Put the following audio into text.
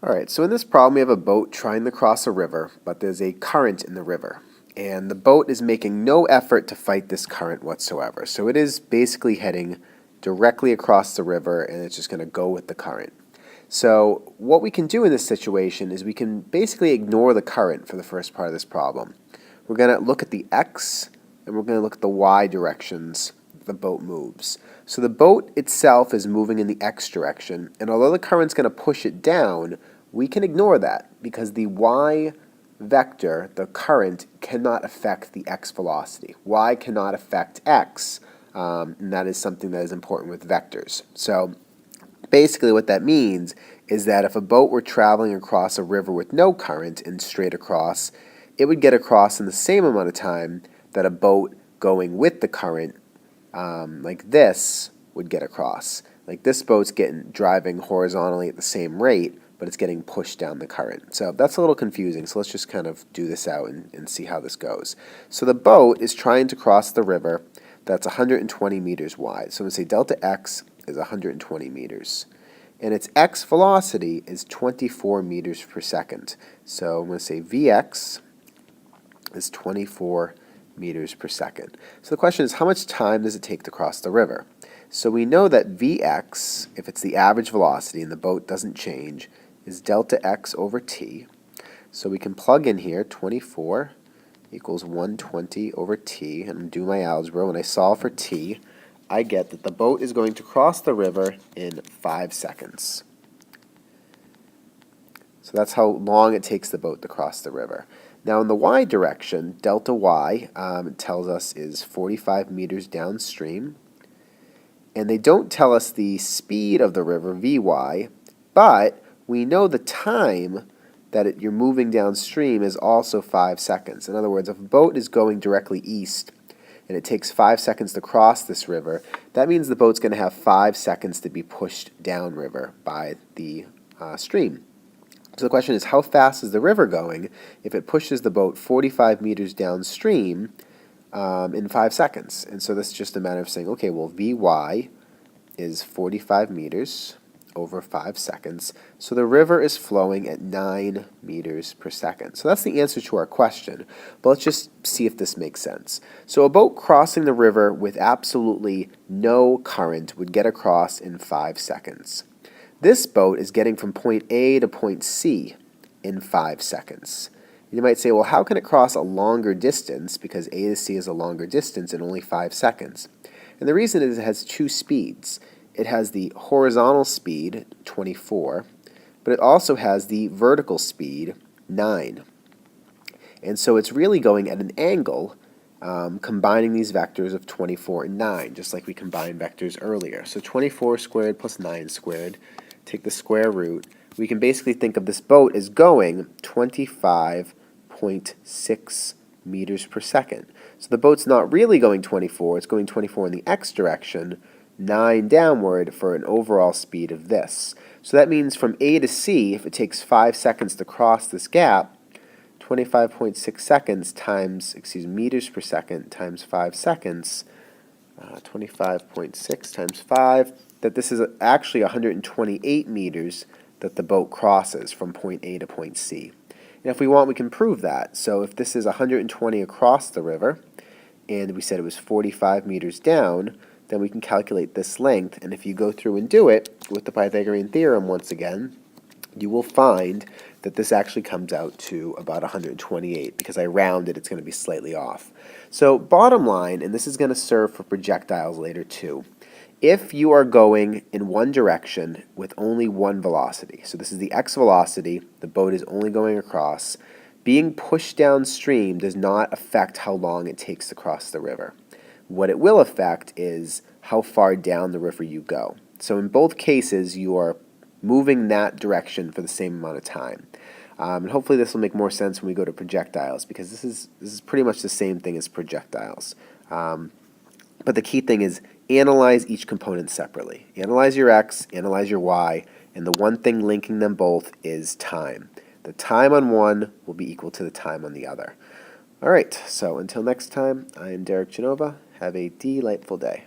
Alright, so in this problem we have a boat trying to cross a river, but there's a current in the river. And the boat is making no effort to fight this current whatsoever. So it is basically heading directly across the river and it's just going to go with the current. So what we can do in this situation is we can basically ignore the current for the first part of this problem. We're going to look at the x and we're going to look at the y directions the boat moves. So the boat itself is moving in the x direction, and although the current's going to push it down, we can ignore that because the y vector, the current, cannot affect the x velocity. Y cannot affect x, and that is something that is important with vectors. So basically what that means is that if a boat were traveling across a river with no current and straight across, it would get across in the same amount of time that a boat going with the current like this would get across. Like this boat's driving horizontally at the same rate, but it's getting pushed down the current. So that's a little confusing, so let's just kind of do this out and see how this goes. So the boat is trying to cross the river that's 120 meters wide. So I'm going to say delta x is 120 meters. And its x velocity is 24 meters per second. So I'm going to say Vx is 24 meters per second. So the question is, how much time does it take to cross the river? So we know that Vx, if it's the average velocity and the boat doesn't change, is delta x over t. So we can plug in here 24 equals 120 over t, and do my algebra. When I solve for t, I get that the boat is going to cross the river in 5 seconds. So that's how long it takes the boat to cross the river. Now in the y direction, delta y, it tells us is 45 meters downstream. And they don't tell us the speed of the river, Vy, but we know the time that you're moving downstream is also 5 seconds. In other words, if a boat is going directly east and it takes 5 seconds to cross this river, that means the boat's going to have 5 seconds to be pushed downriver by the stream. So the question is, how fast is the river going if it pushes the boat 45 meters downstream in 5 seconds? And so this is just a matter of saying, okay, well, Vy is 45 meters over 5 seconds. So the river is flowing at 9 meters per second. So that's the answer to our question. But let's just see if this makes sense. So a boat crossing the river with absolutely no current would get across in 5 seconds. This boat is getting from point A to point C in 5 seconds. You might say, well, how can it cross a longer distance, because A to C is a longer distance, in only 5 seconds? And the reason is it has two speeds. It has the horizontal speed, 24, but it also has the vertical speed, 9. And so it's really going at an angle, combining these vectors of 24 and 9, just like we combined vectors earlier. So 24 squared plus 9 squared, take the square root. We can basically think of this boat as going 25.6 meters per second. So the boat's not really going 24, it's going 24 in the x direction, 9 downward for an overall speed of this. So that means from A to C, if it takes 5 seconds to cross this gap, 25.6 seconds times, meters per second times 5 seconds, 25.6 times 5, that this is actually 128 meters that the boat crosses from point A to point C. And if we want, we can prove that. So if this is 120 across the river, and we said it was 45 meters down, then we can calculate this length. And if you go through and do it with the Pythagorean theorem once again, you will find that this actually comes out to about 128. Because I rounded, it's going to be slightly off. So bottom line, and this is going to serve for projectiles later too, if you are going in one direction with only one velocity, so this is the x velocity, the boat is only going across, being pushed downstream does not affect how long it takes to cross the river. What it will affect is how far down the river you go. So in both cases, you are moving that direction for the same amount of time. And hopefully this will make more sense when we go to projectiles, because this is pretty much the same thing as projectiles. But the key thing is analyze each component separately. Analyze your x, analyze your y, and the one thing linking them both is time. The time on one will be equal to the time on the other. All right, so until next time, I am Derek Genova. Have a delightful day.